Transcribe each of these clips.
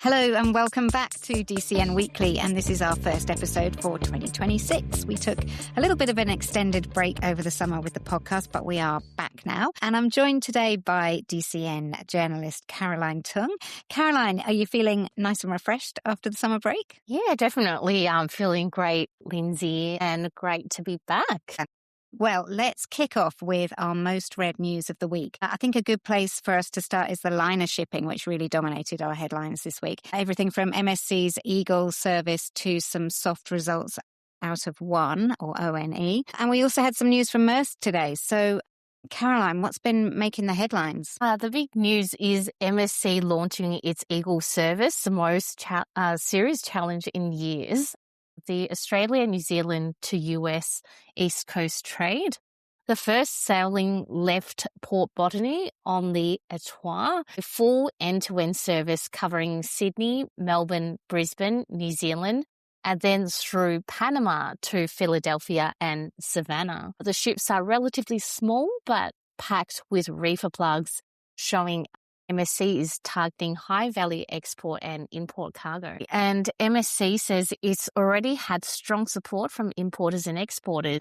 Hello and welcome back to DCN Weekly, and this is our first episode for 2026. We took a little bit of an extended break over the summer with the podcast, but we are back now. And I'm joined today by DCN journalist Caroline Tung. Caroline, are you feeling nice and refreshed after the summer break? Yeah, definitely. I'm feeling great, Lindsay, and great to be back. Well, let's kick off with our most read news of the week. I think a good place for us to start is the liner shipping, which really dominated our headlines this week. Everything from MSC's Eagle service to some soft results out of ONE, or ONE. And we also had some news from Maersk today. So, Caroline, what's been making the headlines? The big news is MSC launching its Eagle service, the most serious challenge in years. The Australia-New Zealand to US East Coast trade. The first sailing left Port Botany on the Etowah, a full end-to-end service covering Sydney, Melbourne, Brisbane, New Zealand, and then through Panama to Philadelphia and Savannah. The ships are relatively small but packed with reefer plugs, showing MSC is targeting high-value export and import cargo. And MSC says it's already had strong support from importers and exporters.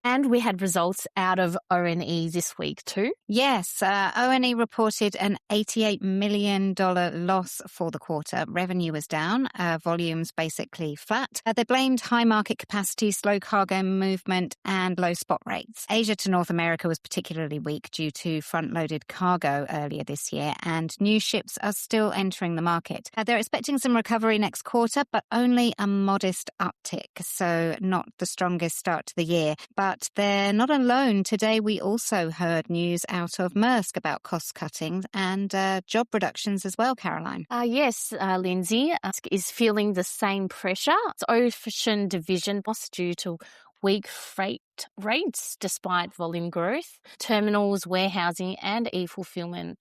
And we had results out of ONE this week too. Yes, ONE reported an $88 million loss for the quarter. Revenue was down, volumes basically flat. They blamed high market capacity, slow cargo movement and low spot rates. Asia to North America was particularly weak due to front-loaded cargo earlier this year, and new ships are still entering the market. They're expecting some recovery next quarter, but only a modest uptick, so not the strongest start to the year. But they're not alone. Today we also heard news out of Maersk about cost-cutting and job reductions as well, Caroline. Yes, Lindsay, Maersk is feeling the same pressure. Its ocean division lost due to weak freight rates despite volume growth. Terminals, warehousing and e-fulfillment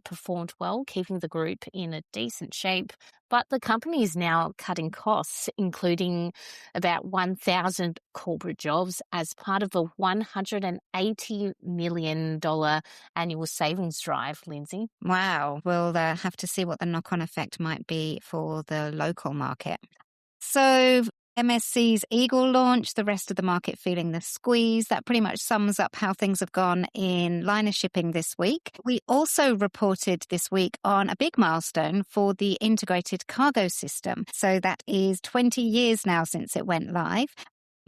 performed well, keeping the group in a decent shape. But the company is now cutting costs, including about 1,000 corporate jobs as part of a $180 million annual savings drive, Lindsay. Wow. We'll have to see what the knock-on effect might be for the local market. So MSC's Eagle launch, the rest of the market feeling the squeeze. That pretty much sums up how things have gone in liner shipping this week. We also reported this week on a big milestone for the integrated cargo system. So that is 20 years now since it went live.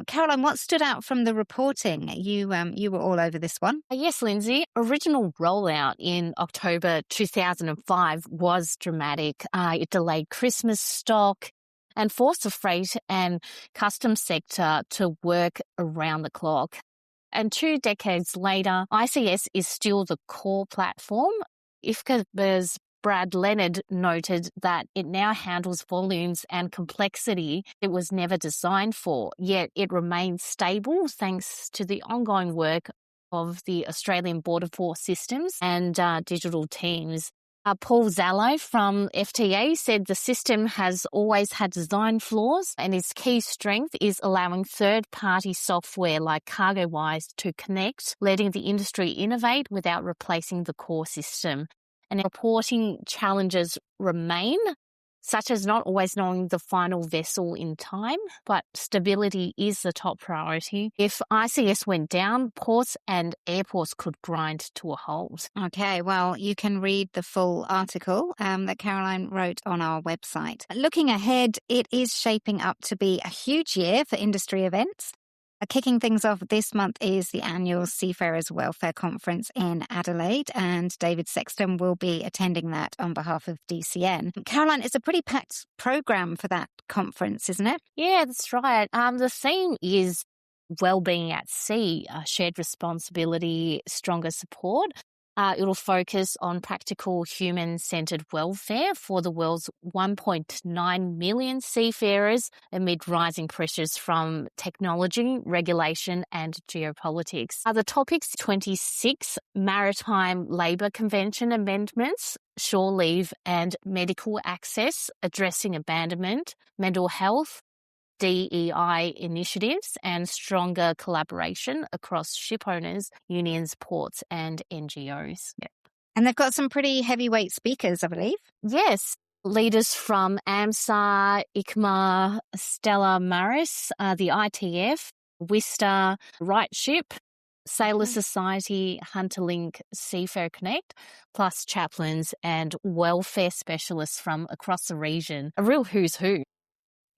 Caroline, what stood out from the reporting? You were all over this one. Yes, Lindsay. Original rollout in October 2005 was dramatic. It delayed Christmas stock and forced the freight and customs sector to work around the clock. And 2 decades later, ICS is still the core platform. IFCA's Brad Leonard noted that it now handles volumes and complexity it was never designed for, yet it remains stable thanks to the ongoing work of the Australian Border Force systems and digital teams. Paul Zallo from FTA said the system has always had design flaws and its key strength is allowing third-party software like CargoWise to connect, letting the industry innovate without replacing the core system. And reporting challenges remain, such as not always knowing the final vessel in time, but stability is the top priority. If ICS went down, ports and airports could grind to a halt. Okay, well, you can read the full article that Caroline wrote on our website. Looking ahead, it is shaping up to be a huge year for industry events. Kicking things off this month is the annual Seafarers Welfare Conference in Adelaide, and David Sexton will be attending that on behalf of DCN. Caroline, it's a pretty packed program for that conference, isn't it? Yeah, that's right. The theme is wellbeing at sea, shared responsibility, stronger support. It'll focus on practical human-centred welfare for the world's 1.9 million seafarers amid rising pressures from technology, regulation and geopolitics. The topics 26 Maritime Labour Convention amendments, shore leave and medical access, addressing abandonment, mental health, DEI initiatives and stronger collaboration across ship owners, unions, ports and NGOs. And they've got some pretty heavyweight speakers, I believe. Yes. Leaders from AMSA, ICMA, Stella Maris, the ITF, Wista, Rightship, Sailor Society, Hunterlink, Seafarer Connect, plus chaplains and welfare specialists from across the region. A real who's who.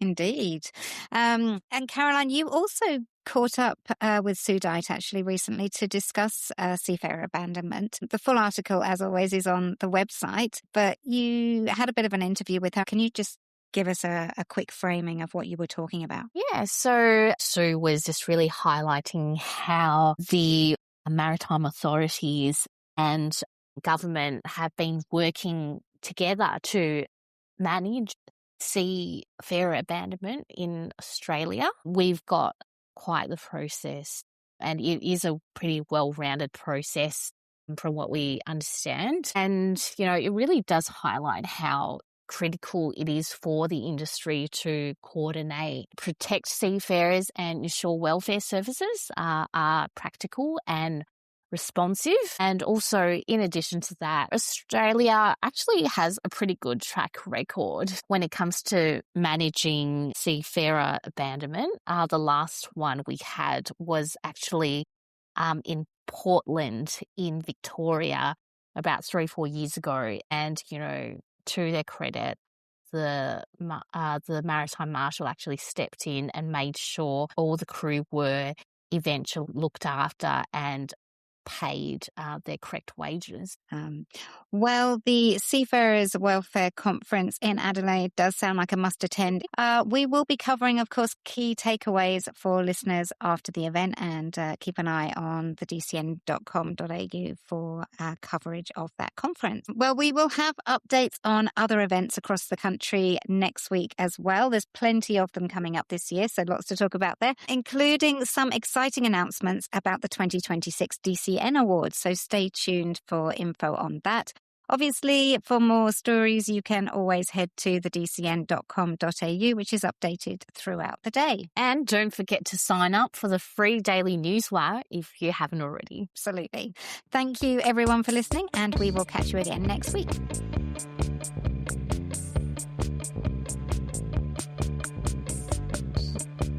Indeed. And Caroline, you also caught up with Sudite actually recently to discuss seafarer abandonment. The full article, as always, is on the website, but you had a bit of an interview with her. Can you just give us a quick framing of what you were talking about? Yeah, so Sue was just really highlighting how the maritime authorities and government have been working together to manage seafarer abandonment in Australia. We've got quite the process, and it is a pretty well-rounded process from what we understand. And, it really does highlight how critical it is for the industry to coordinate, protect seafarers and ensure welfare services are practical and responsive. And also, in addition to that, Australia actually has a pretty good track record when it comes to managing seafarer abandonment. The last one we had was actually in Portland in Victoria about 3-4 years ago. And, to their credit, the maritime marshal actually stepped in and made sure all the crew were eventually looked after and paid their correct wages. Well, the Seafarers Welfare Conference in Adelaide does sound like a must attend. We will be covering, of course, key takeaways for listeners after the event, and keep an eye on the dcn.com.au for coverage of that conference. Well, we will have updates on other events across the country next week as well. There's plenty of them coming up this year, so lots to talk about there, including some exciting announcements about the 2026 DCN Awards. So stay tuned for info on that. Obviously, for more stories, you can always head to the dcn.com.au, which is updated throughout the day. And don't forget to sign up for the free daily newswire if you haven't already. Absolutely. Thank you, everyone, for listening, and we will catch you again next week.